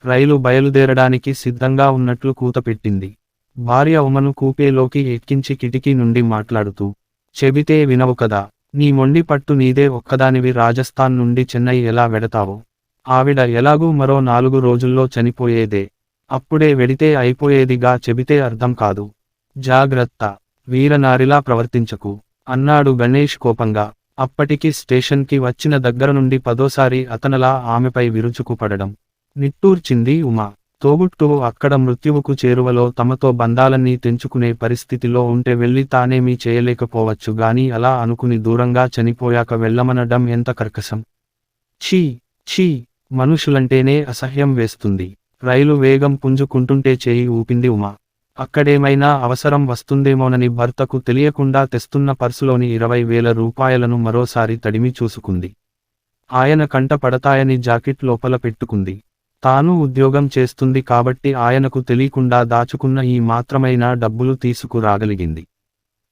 రైలు బయలుదేరడానికి సిద్ధంగా ఉన్నట్లు కూతపెట్టింది. భార్య ఉమను కూపేలోకి ఎక్కించి కిటికీ నుండి మాట్లాడుతూ, చెబితే వినవు కదా, నీ మొండి పట్టు నీదే ఒక్కదానివి రాజస్థాన్ నుండి చెన్నై ఎలా వెడతావో. ఆవిడ ఎలాగూ మరో 4 రోజుల్లో చనిపోయేదే. అప్పుడే వెడితే అయిపోయేదిగా చెబితే అర్థం కాదు. జాగ్రత్త, వీరనారిలా ప్రవర్తించకు, అన్నాడు గణేష్ కోపంగా. అప్పటికి స్టేషన్కి వచ్చిన దగ్గర నుండి 10ఓసారి అతనలా ఆమెపై విరుచుకుపడడం. నిట్టూర్చింది ఉమ. తోబుట్టువు అక్కడ మృత్యువుకు చేరువలో తమతో బంధాలన్నీ తెంచుకునే పరిస్థితిలో ఉంటే వెళ్ళి తానేమీ చేయలేకపోవచ్చు గాని అలా అనుకుని దూరంగా చనిపోయాక వెళ్ళమనడం ఎంత కర్కశం. ఛీ ఛీ, మనుషులంటేనే అసహ్యం వేస్తుంది. రైలు వేగం పుంజుకుంటుంటే చేయి ఊపింది ఉమ. అక్కడేమైనా అవసరం వస్తుందేమోనని భర్తకు తెలియకుండా తెస్తున్న పర్సులోని 20,000 రూపాయలను మరోసారి తడిమి చూసుకుంది. ఆయన కంట పడతాయని జాకెట్ లోపల పెట్టుకుంది. తాను ఉద్యోగం చేస్తుంది కాబట్టి ఆయనకు తెలియకుండా దాచుకున్న ఈ మాత్రమైనా డబ్బులు తీసుకురాగలిగింది.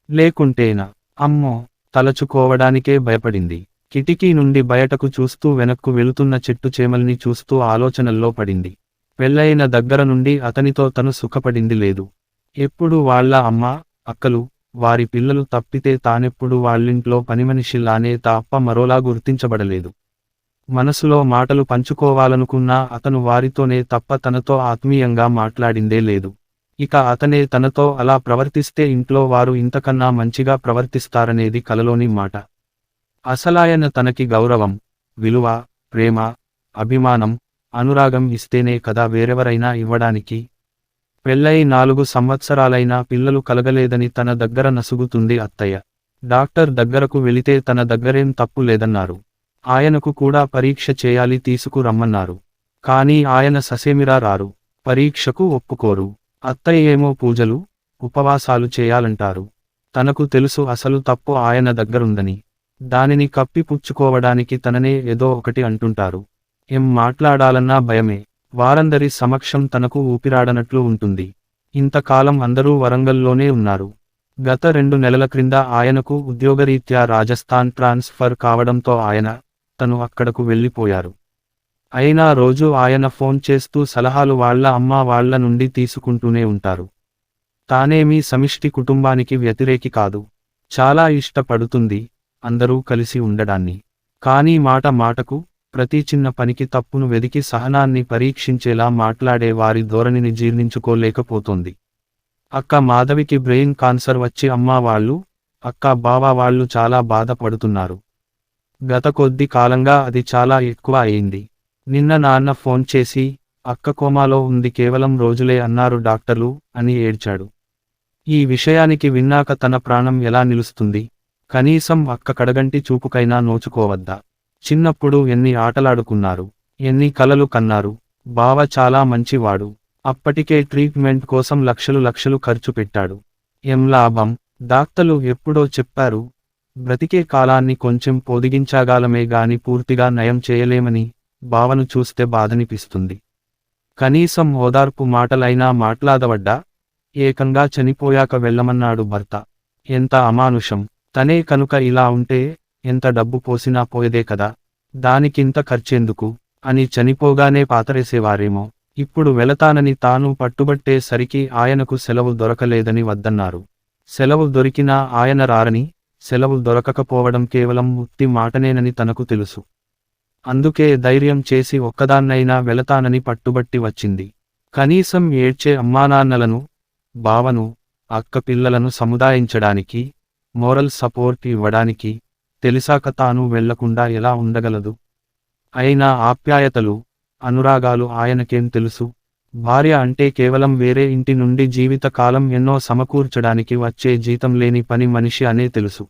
లేకుంటేనా, అమ్మో, తలచుకోవడానికే భయపడింది. కిటికీ నుండి బయటకు చూస్తూ వెనక్కు వెళుతున్న చెట్టు చేమల్ని చూస్తూ ఆలోచనల్లో పడింది. పెళ్ళయిన దగ్గర నుండి అతనితో తను సుఖపడింది లేదు. ఎప్పుడు వాళ్ళ అమ్మ, అక్కలు, వారి పిల్లలు తప్పితే తానెప్పుడు వాళ్ళింట్లో పనిమనిషిలానే తప్ప మరోలా గుర్తించబడలేదు. మనసులో మాటలు పంచుకోవాలనుకున్నా అతను వారితోనే తప్ప తనతో ఆత్మీయంగా మాట్లాడిందే లేదు. ఇక అతనే తనతో అలా ప్రవర్తిస్తే ఇంట్లో వారు ఇంతకన్నా మంచిగా ప్రవర్తిస్తారనేది కలలోని మాట. అసలాయన తనకి గౌరవం, విలువ, ప్రేమ, అభిమానం, అనురాగం ఇస్తేనే కదా వేరెవరైనా ఇవ్వడానికి. పెళ్ళై 4 సంవత్సరాలైనా పిల్లలు కలగలేదని తన దగ్గర నసుగుతుంది అత్తయ్య. డాక్టర్ దగ్గరకు వెళితే తన దగ్గరేం తప్పు లేదన్నారు. ఆయనకు కూడా పరీక్ష చేయాలి తీసుకురమ్మన్నారు. కానీ ఆయన ససేమిరా రారు, పరీక్షకు ఒప్పుకోరు. అత్తయ్య ఏమో పూజలు, ఉపవాసాలు చేయాలంటారు. తనకు తెలుసు అసలు తప్పు ఆయన దగ్గరుందని. దానిని కప్పిపుచ్చుకోవడానికి తననే ఏదో ఒకటి అంటుంటారు. ఏం మాట్లాడాలన్నా భయమే. వారందరి సమక్షం తనకు ఊపిరాడనట్లు ఉంటుంది. ఇంతకాలం అందరూ వరంగల్లోనే ఉన్నారు. గత 2 నెలల క్రింద ఆయనకు ఉద్యోగరీత్యా రాజస్థాన్ ట్రాన్స్ఫర్ కావడంతో తను అక్కడకు వెళ్ళిపోయారు. అయినా రోజు ఆయన ఫోన్ చేస్తూ సలహాలు వాళ్ళ అమ్మ వాళ్ళ నుండి తీసుకుంటూనే ఉంటారు. తానేమీ సమిష్టి కుటుంబానికి వ్యతిరేకి కాదు. చాలా ఇష్టపడుతుంది అందరూ కలిసి ఉండడాన్ని. కానీ మాట మాటకు, ప్రతి చిన్న పనికి తప్పును వెదికి సహనాన్ని పరీక్షించేలా మాట్లాడే వారి ధోరణిని జీర్ణించుకోలేకపోతోంది. అక్క మాధవికి బ్రెయిన్ కాన్సర్ వచ్చి అమ్మా వాళ్ళు, అక్క బావ వాళ్ళు చాలా బాధపడుతున్నారు. గత కొద్ది కాలంగా అది చాలా ఎక్కువ అయింది. నిన్న నాన్న ఫోన్ చేసి, అక్క కోమాలో ఉంది కేవలం రోజులే అన్నారు డాక్టర్లు అని ఏడ్చాడు. ఈ విషయానికి విన్నాక తన ప్రాణం ఎలా నిలుస్తుంది? కనీసం అక్క కడగంటి చూపుకైనా నోచుకోవద్దా? చిన్నప్పుడు ఎన్ని ఆటలాడుకున్నారు, ఎన్ని కలలు కన్నారు. బావ చాలా మంచివాడు. అప్పటికే ట్రీట్మెంట్ కోసం లక్షలు ఖర్చు పెట్టాడు. ఏం లాభం? డాక్టర్లు ఎప్పుడో చెప్పారు, బ్రతికే కాలాన్ని కొంచెం పొడిగించగలమే గాని పూర్తిగా నయం చేయలేమని. బావను చూస్తే బాధనిపిస్తుంది. కనీసం ఓదార్పు మాటలైనా మాట్లాడవడ్డా? ఏకంగా చనిపోయాక వెళ్ళమన్నాడు భర్త. ఎంత అమానుషం. తనే కనుక ఇలా ఉంటే ఎంత డబ్బు పోసినా పోయేదే కదా, దానికింత ఖర్చెందుకు అని చనిపోగానే పాతరేసేవారేమో. ఇప్పుడు వెళతానని తాను పట్టుబట్టే సరికి ఆయనకు సెలవు దొరకలేదని వద్దన్నారు. సెలవు దొరికినా ఆయన రారని, సెలవు దొరకకపోవడం కేవలం ఉత్తి మాటనేనని తనకు తెలుసు. అందుకే ధైర్యం చేసి ఒక్కదాన్నైనా వెళతానని పట్టుబట్టి వచ్చింది. కనీసం ఏడ్చే అమ్మానాన్నలను, బావను, అక్క పిల్లలను సముదాయించడానికి, మోరల్ సపోర్ట్ ఇవ్వడానికి తెలిసాక తాను వెళ్లకుండా ఎలా ఉండగలదు? అయినా ఆప్యాయతలు, అనురాగాలు ఆయనకేం తెలుసు? భార్య అంటే కేవలం వేరే ఇంటి నుండి జీవితకాలం ఎన్నో సమకూర్చడానికి వచ్చే జీతం లేని పని మనిషి అనే తెలుసు.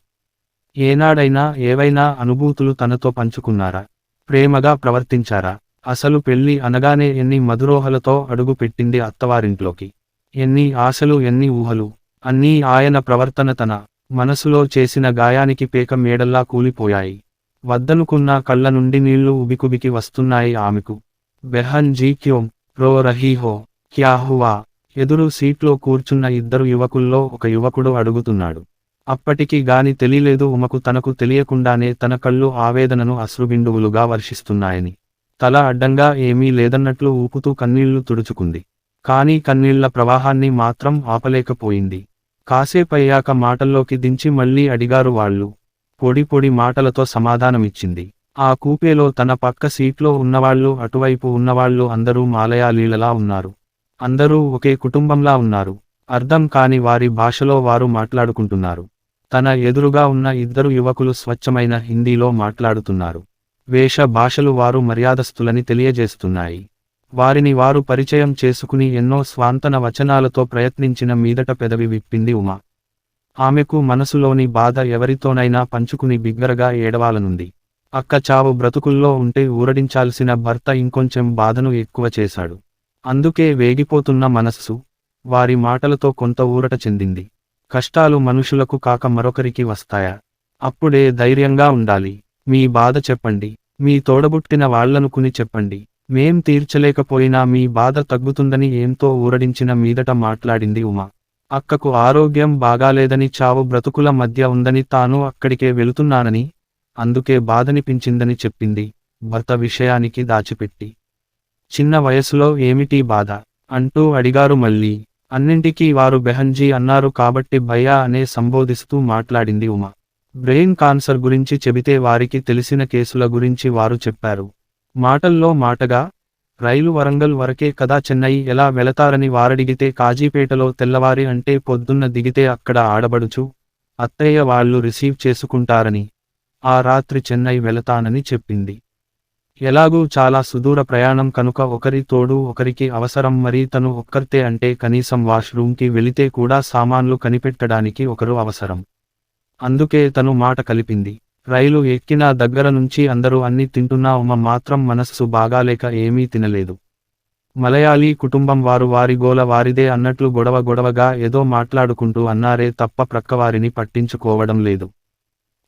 ఏనాడైనా ఏవైనా అనుభూతులు తనతో పంచుకున్నారా? ప్రేమగా ప్రవర్తించారా? అసలు పెళ్లి అనగానే ఎన్ని మధురోహలతో అడుగు పెట్టింది అత్తవారింట్లోకి. ఎన్ని ఆశలు, ఎన్ని ఊహలు. అన్నీ ఆయన ప్రవర్తన తన మనసులో చేసిన గాయానికి పేక మేడల్లా కూలిపోయాయి. వద్దనుకున్న కళ్ళ నుండి నీళ్లు ఉబికుబికి వస్తున్నాయి ఆమెకు. బెహన్ జీ క్యోం రో రహీ హో, క్యా హువా? ఎదురు సీట్లో కూర్చున్న 2 యువకుల్లో ఒక యువకుడు అడుగుతున్నాడు. అప్పటికి గాని తెలియలేదు ఉమకు తనకు తెలియకుండానే తన కళ్ళు ఆవేదనను అశ్రుబిందువులుగా వర్షిస్తున్నాయని. తల అడ్డంగా ఏమీ లేదన్నట్లు ఊపుతూ కన్నీళ్లు తుడుచుకుంది. కానీ కన్నీళ్ల ప్రవాహాన్ని మాత్రం ఆపలేకపోయింది. కాసేపయ్యాక మాటల్లోకి దించి మళ్ళీ అడిగారు వాళ్ళు. పొడి పొడి మాటలతో సమాధానమిచ్చింది. ఆ కూపేలో తన పక్క సీట్లో ఉన్నవాళ్ళు అటువైపు ఉన్నవాళ్ళు అందరూ మాలయాళీలలా ఉన్నారు. అందరూ ఒకే కుటుంబంలా ఉన్నారు. అర్థం కాని వారి భాషలో వారు మాట్లాడుకుంటున్నారు. తన ఎదురుగా ఉన్న ఇద్దరు యువకులు స్వచ్ఛమైన హిందీలో మాట్లాడుతున్నారు. వేష భాషలు వారు మర్యాదస్తులని తెలియజేస్తున్నాయి. వారిని వారు పరిచయం చేసుకుని ఎన్నో స్వాంతన వచనాలతో ప్రయత్నించిన మీదట పెదవి విప్పింది ఉమ. ఆమెకు మనసులోని బాధ ఎవరితోనైనా పంచుకుని బిగ్గరగా ఏడవాలనుంది. అక్క చావు బ్రతుకుల్లో ఉంటే ఊరడించాల్సిన భర్త ఇంకొంచెం బాధను ఎక్కువ చేశాడు. అందుకే వేగిపోతున్న మనస్సు వారి మాటలతో కొంత ఊరట చెందింది. కష్టాలు మనుషులకు కాక మరొకరికి వస్తాయా? అప్పుడే ధైర్యంగా ఉండాలి. మీ బాధ చెప్పండి. మీ తోడబుట్టిన వాళ్లనుకుని చెప్పండి. మేం తీర్చలేకపోయినా మీ బాధ తగ్గుతుందని ఏంతో ఊరడించిన మీదట మాట్లాడింది ఉమ. అక్కకు ఆరోగ్యం బాగాలేదని చావు బ్రతుకుల మధ్య ఉందని తాను అక్కడికే వెళుతున్నానని, అందుకే బాధనిపించిందని చెప్పింది, భర్త విషయానికి దాచిపెట్టి. చిన్న వయసులో ఏమిటీ బాధ అంటూ అడిగారు మళ్ళీ. అన్నింటికీ వారు బెహన్జీ అన్నారు కాబట్టి భయ్యా అనే సంబోధిస్తూ మాట్లాడింది ఉమ. బ్రెయిన్ కాన్సర్ గురించి చెబితే వారికి తెలిసిన కేసుల గురించి వారు చెప్పారు. మాటల్లో మాటగా, రైలు వరంగల్ వరకే కదా చెన్నై ఎలా వెళతారని వారడిగితే కాజీపేటలో తెల్లవారి అంటే పొద్దున్న దిగితే అక్కడ ఆడబడుచు అత్తయ్య వాళ్ళు రిసీవ్ చేసుకుంటారని, ఆ రాత్రి చెన్నై వెళతానని చెప్పింది. ఎలాగూ చాలా సుదూర ప్రయాణం కనుక ఒకరి తోడు ఒకరికి అవసరం. మరి తను ఒక్కర్తే అంటే కనీసం వాష్రూమ్కి వెళితే కూడా సామాన్లు కనిపెట్టడానికి ఒకరు అవసరం. అందుకే తను మాట కలిపింది. రైలు ఎక్కిన దగ్గర నుంచి అందరూ అన్ని తింటున్నా ఉమ మాత్రం మనస్సు బాగాలేక ఏమీ తినలేదు. మలయాళీ కుటుంబం వారు వారి గోల వారిదే అన్నట్లు గొడవగా ఏదో మాట్లాడుకుంటూ అన్నారే తప్ప ప్రక్కవారిని పట్టించుకోవడం లేదు.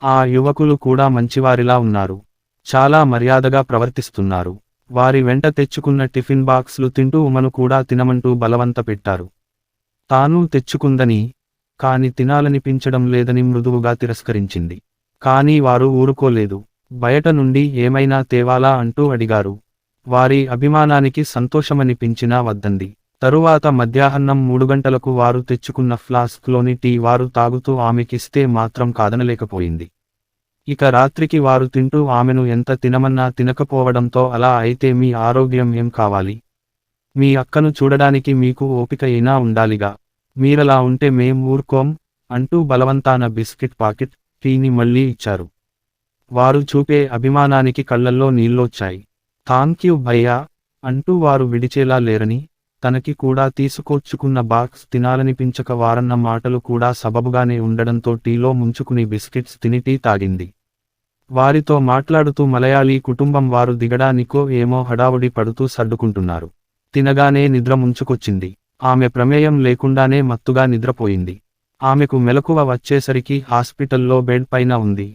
ఆ యువకులు కూడా మంచివారిలా ఉన్నారు. చాలా మర్యాదగా ప్రవర్తిస్తున్నారు. వారి వెంట తెచ్చుకున్న టిఫిన్ బాక్స్లు తింటూ ఉమను కూడా తినమంటూ బలవంత పెట్టారు. తాను తెచ్చుకుందని, కాని తినాలనిపించడం లేదని మృదువుగా తిరస్కరించింది. కానీ వారు ఊరుకోలేదు. బయట నుండి ఏమైనా తేవాలా అంటూ అడిగారు. వారి అభిమానానికి సంతోషమనిపించినా వద్దంది. తరువాత మధ్యాహ్నం 3 గంటలకు వారు తెచ్చుకున్న ఫ్లాస్క్లోని టీ వారు తాగుతూ ఆమెకిస్తే మాత్రం కాదనలేకపోయింది. ఇక రాత్రికి వారు తింటూ ఆమెను ఎంత తినమన్నా తినకపోవడంతో అలా అయితే మీ ఆరోగ్యం ఏం కావాలి? మీ అక్కను చూడడానికి మీకు ఓపిక అయినా ఉండాలిగా. మీరలా ఉంటే మేం ఊరుకోం అంటూ బలవంతాన బిస్కెట్ పాకెట్, టీని మళ్ళీ ఇచ్చారు. వారు చూపే అభిమానానికి కళ్లల్లో నీళ్లొచ్చాయి. థాంక్యూ భయ్యా అంటూ వారు విడిచేలా లేరని, తనకి కూడా తీసుకొచ్చుకున్న బాక్స్ తినాలనిపించక వారన్న మాటలు కూడా సబబుగానే ఉండడంతో టీలో ముంచుకుని బిస్కెట్స్ తిని టీ తాగింది. వారితో మాట్లాడుతూ మలయాళీ కుటుంబం వారు దిగడానికో ఏమో హడావుడి పడుతూ సర్దుకుంటున్నారు. తినగానే నిద్ర ముంచుకొచ్చింది. ఆమె ప్రమేయం లేకుండానే మత్తుగా నిద్రపోయింది. ఆమెకు మెలకువ వచ్చేసరికి హాస్పిటల్లో బెడ్ పైన ఉంది.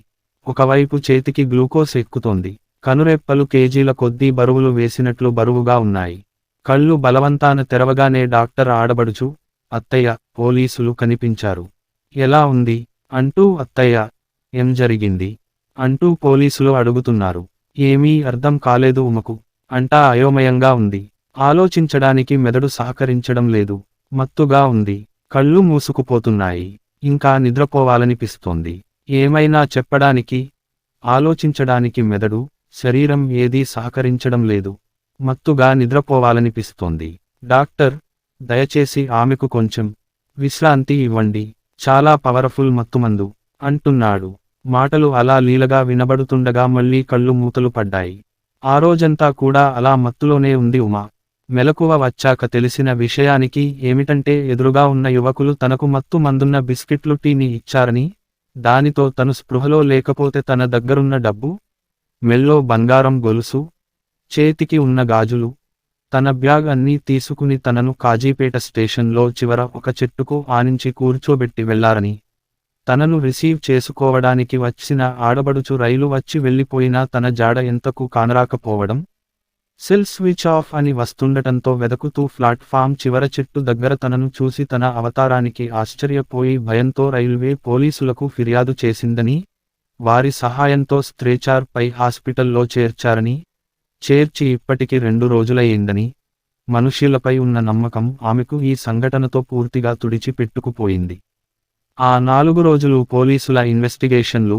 ఒకవైపు చేతికి గ్లూకోజ్ ఎక్కుతోంది. కనురెప్పలు కేజీల కొద్దీ బరువులు వేసినట్లు బరువుగా ఉన్నాయి. కళ్ళు బలవంతాన తెరవగానే డాక్టర్ ఆడబడుచు, అత్తయ్య, పోలీసులు కనిపించారు. ఎలా ఉంది అంటూ అత్తయ్య, ఏం జరిగింది అంటూ పోలీసులు అడుగుతున్నారు. ఏమీ అర్థం కాలేదు ఉమకు. అంటా అయోమయంగా ఉంది. ఆలోచించడానికి మెదడు సహకరించడం లేదు. మత్తుగా ఉంది. కళ్ళు మూసుకుపోతున్నాయి. ఇంకా నిద్రపోవాలనిపిస్తోంది. ఏమైనా చెప్పడానికి, ఆలోచించడానికి మెదడు, శరీరం ఏదీ సహకరించడం లేదు. మత్తుగా నిద్రపోవాలనిపిస్తోంది. డాక్టర్, దయచేసి ఆమెకు కొంచెం విశ్రాంతి ఇవ్వండి. చాలా పవర్ఫుల్ మత్తుమందు అంటున్నాడు. మాటలు అలా లీలగా వినబడుతుండగా మళ్ళీ కళ్ళు మూతలు పడ్డాయి. ఆ రోజంతా కూడా అలా మత్తులోనే ఉంది ఉమ. మెలకువ వచ్చాక తెలిసిన విషయానికి ఏమిటంటే ఎదురుగా ఉన్న యువకులు తనకు మత్తు మందున్న బిస్కెట్లు టీని ఇచ్చారని, దానితో తను స్పృహలో లేకపోతే తన దగ్గరున్న డబ్బు, మెల్లో బంగారం గొలుసు, చేతికి ఉన్న గాజులు, తన బ్యాగ్ అన్నీ తీసుకుని తనను కాజీపేట స్టేషన్లో చివర ఒక చెట్టుకు ఆనించి కూర్చోబెట్టి వెళ్లారని, తనను రిసీవ్ చేసుకోవడానికి వచ్చిన ఆడబడుచు రైలు వచ్చి వెళ్లిపోయినా తన జాడ ఎంతకు కానరాకపోవడం, సెల్ స్విచ్ ఆఫ్ అని వస్తుండటంతో వెదకుతూ ప్లాట్ఫామ్ చివర చెట్టు దగ్గర తనను చూసి తన అవతారానికి ఆశ్చర్యపోయి భయంతో రైల్వే పోలీసులకు ఫిర్యాదు చేసిందని, వారి సహాయంతో స్ట్రెచర్ పై హాస్పిటల్లో చేర్చారని చేర్చి ఇప్పటికి 2 రోజులయ్యిందని, మనుష్యులపై ఉన్న నమ్మకం ఆమెకు ఈ సంఘటనతో పూర్తిగా తుడిచి పెట్టుకుపోయింది. ఆ 4 రోజులు పోలీసుల ఇన్వెస్టిగేషన్లు,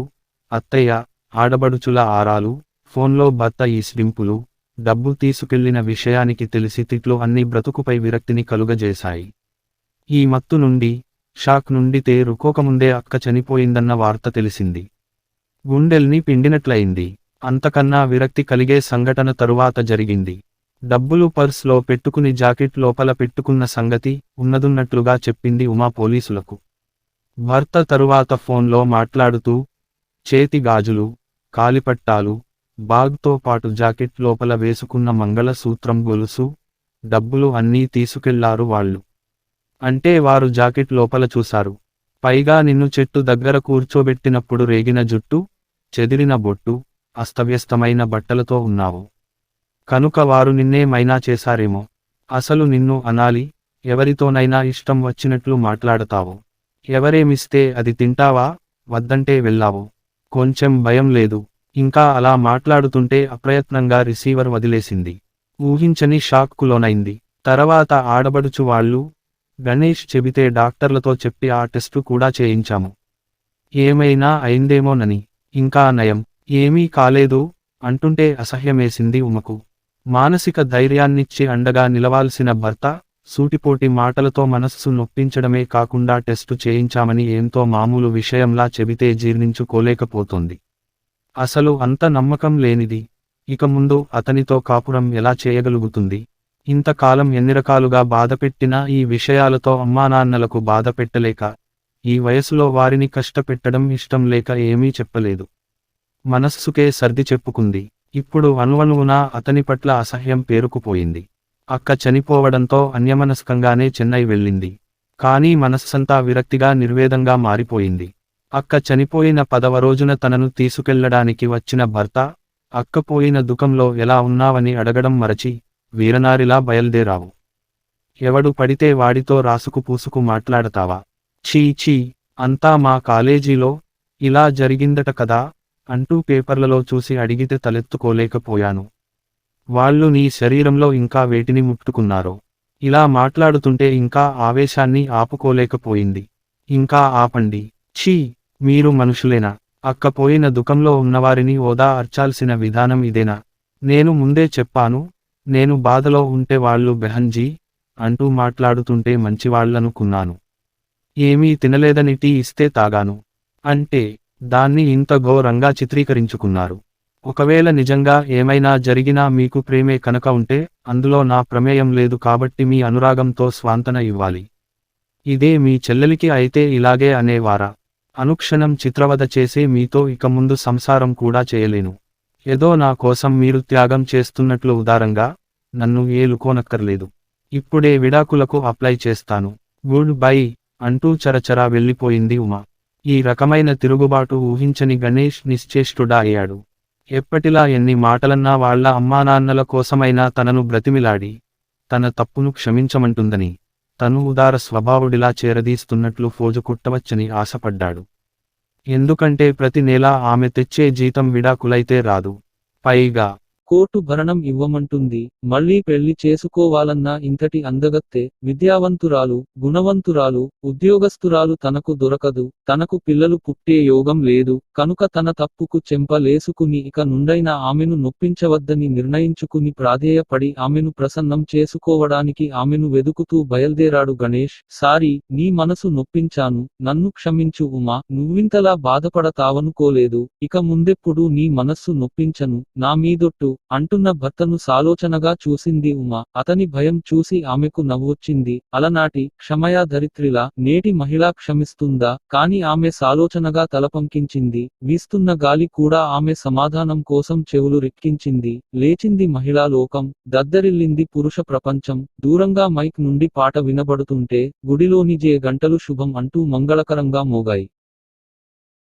అత్తయ్య, ఆడబడుచుల ఆరాలు, ఫోన్లో భర్త ఈస్డింపులు, డబ్బు తీసుకెళ్లిన విషయానికి తెలిసి తిట్లు అన్నీ బ్రతుకుపై విరక్తిని కలుగజేశాయి. ఈ మత్తు నుండి, షాక్ నుండి తేరుకోకముందే అక్క చనిపోయిందన్న వార్త తెలిసింది. గుండెల్ని పిండినట్లయింది. అంతకన్నా విరక్తి కలిగే సంఘటన తరువాత జరిగింది. డబ్బులు పర్స్లో పెట్టుకుని జాకెట్ లోపల పెట్టుకున్న సంగతి ఉన్నదున్నట్లుగా చెప్పింది ఉమా పోలీసులకు. భర్త తరువాత ఫోన్లో మాట్లాడుతూ, చేతి గాజులు, కాలిపట్టాలు, బాగ్తో పాటు జాకెట్ లోపల వేసుకున్న మంగళసూత్రం గొలుసు, డబ్బులు అన్నీ తీసుకెళ్లారు వాళ్ళు. అంటే వారు జాకెట్ లోపల చూశారు. పైగా నిన్ను చెట్టు దగ్గర కూర్చోబెట్టినప్పుడు రేగిన జుట్టు, చెదిరిన బొట్టు, అస్తవ్యస్తమైన బట్టలతో ఉన్నావు. కనుక వారు నిన్నేమైనా చేశారేమో. అసలు నిన్ను అనాలి, ఎవరితోనైనా ఇష్టం వచ్చినట్లు మాట్లాడతావు. ఎవరేమిస్తే అది తింటావా, వద్దంటే వెళ్ళావు. కొంచెం భయం లేదు. ఇంకా అలా మాట్లాడుతుంటే అప్రయత్నంగా రిసీవర్ వదిలేసింది. ఊహించని షాక్కు లోనైంది. తర్వాత ఆడబడుచు వాళ్ళు, గణేష్ చెబితే డాక్టర్లతో చెప్పి ఆ టెస్టు కూడా చేయించాము. ఏమైనా అయిందేమోనని. ఇంకా నయం, ఏమీ కాలేదు అంటుంటే అసహ్యమేసింది ఉమకు. మానసిక ధైర్యాన్నిచ్చి అండగా నిలవాల్సిన భర్త, సూటిపోటి మాటలతో మనస్సు నొప్పించడమే కాకుండా టెస్టు చేయించామని ఏంతో మామూలు విషయంలా చెబితే జీర్ణించుకోలేకపోతోంది. అసలు అంత నమ్మకం లేనిది ఇక ముందు అతనితో కాపురం ఎలా చేయగలుగుతుంది? ఇంతకాలం ఎన్నిరకాలుగా బాధపెట్టినా ఈ విషయాలతో అమ్మానాన్నలకు బాధ పెట్టలేక, ఈ వయసులో వారిని కష్టపెట్టడం ఇష్టం లేక ఏమీ చెప్పలేదు. మనస్సుకే సర్ది చెప్పుకుంది. ఇప్పుడు అణువణువునా అతని పట్ల అసహ్యం పేరుకుపోయింది. అక్క చనిపోవడంతో అన్యమనస్కంగానే చెన్నై వెళ్ళింది. కానీ మనస్సంతా విరక్తిగా నిర్వేదంగా మారిపోయింది. అక్క చనిపోయిన 10వ రోజున తనను తీసుకెళ్లడానికి వచ్చిన భర్త, అక్క పోయిన దుఃఖంలో ఎలా ఉన్నావని అడగడం మరచి, వీరనారిలా బయల్దేరావు. ఎవడు పడితే వాడితో రాసుకు పూసుకు మాట్లాడతావా? ఛీ ఛీ, అంతా మా కాలేజీలో ఇలా జరిగిందట కదా అంటూ పేపర్లలో చూసి అడిగితే తలెత్తుకోలేకపోయాను. వాళ్ళు నీ శరీరంలో ఇంకా వేటిని ముట్టుకున్నారో. ఇలా మాట్లాడుతుంటే ఇంకా ఆవేశాన్ని ఆపుకోలేకపోయింది. ఇంకా ఆపండి. ఛీ, మీరు మనుషులేనా? అక్క పోయిన దుఃఖంలో ఉన్నవారిని ఓదా అర్చాల్సిన విధానం ఇదేనా? నేను ముందే చెప్పాను, నేను బాధలో ఉంటే వాళ్ళు బెహన్జీ అంటూ మాట్లాడుతుంటే మంచివాళ్లనుకున్నాను. ఏమీ తినలేదని టీ ఇస్తే తాగాను అంటే దాన్ని ఇంత ఘోరంగా చిత్రీకరించుకున్నారు. ఒకవేళ నిజంగా ఏమైనా జరిగినా మీకు ప్రేమే కనుక ఉంటే అందులో నా ప్రమేయం లేదు కాబట్టి మీ అనురాగంతో స్వాంతన ఇవ్వాలి. ఇదే మీ చెల్లెలికి అయితే ఇలాగే అనేవారా? అనుక్షణం చిత్రవద చేసే మీతో ఇక ముందు సంసారం కూడా చేయలేను. ఏదో నా కోసం మీరు త్యాగం చేస్తున్నట్లు ఉదారంగా, నన్ను ఏలుకోనక్కర్లేదు. ఇప్పుడే విడాకులకు అప్లై చేస్తాను. గుడ్ బై అంటూ చరచరా వెళ్ళిపోయింది ఉమా. ఈ రకమైన తిరుగుబాటు ఊహించని గణేష్ నిశ్చేష్టుడా అయ్యాడు. ఎప్పటిలా ఎన్ని మాటలన్నా వాళ్ల అమ్మానాన్నల కోసమైనా తనను బ్రతిమిలాడి, తన తప్పును క్షమించమంటుందని, తను ఉదార స్వభావుడిలా చేరదీస్తున్నట్లు ఫోజు కుట్టవచ్చని ఆశపడ్డాడు. ఎందుకంటే ప్రతి నెలా ఆమె తెచ్చే జీతం విడాకులైతే రాదు. పైగా కోర్టు భరణం ఇవ్వమంటుంది. మళ్ళీ పెళ్లి చేసుకోవాలన్నా ఇంతటి అందగత్తె, విద్యావంతురాలు, గుణవంతురాలు, ఉద్యోగస్తురాలు తనకు దొరకదు. తనకు పిల్లలు పుట్టే యోగం లేదు. కనుక తన తప్పుకు చెంపలేసుకుని ఇక నుండైనా ఆమెను నొప్పించవద్దని నిర్ణయించుకుని ప్రాధేయపడి ఆమెను ప్రసన్నం చేసుకోవడానికి ఆమెను వెదుకుతూ బయల్దేరాడు గణేష్. సారీ, నీ మనసు నొప్పించాను, నన్ను క్షమించు ఉమా, నువ్వింతలా బాధపడతావనుకోలేదు. ఇక ముందెప్పుడు నీ మనస్సు నొప్పించను, నా మీదొట్టు అంటున్న భర్తను సాలోచనగా చూసింది ఉమా. అతని భయం చూసి ఆమెకు నవ్వొచ్చింది. అలనాటి క్షమయా ధరిత్రిలా నేటి మహిళా క్షమిస్తుందా? కాని ఆమె సాలోచనగా తలపంకించింది. వీస్తున్న గాలి కూడా ఆమె సమాధానం కోసం చెవులు రెక్కించింది. లేచింది మహిళా లోకం, దద్దరిల్లింది పురుష ప్రపంచం. దూరంగా మైక్ నుండి పాట వినబడుతుంటే గుడిలోని జే గంటలు శుభం అంటూ మంగళకరంగా మోగాయి.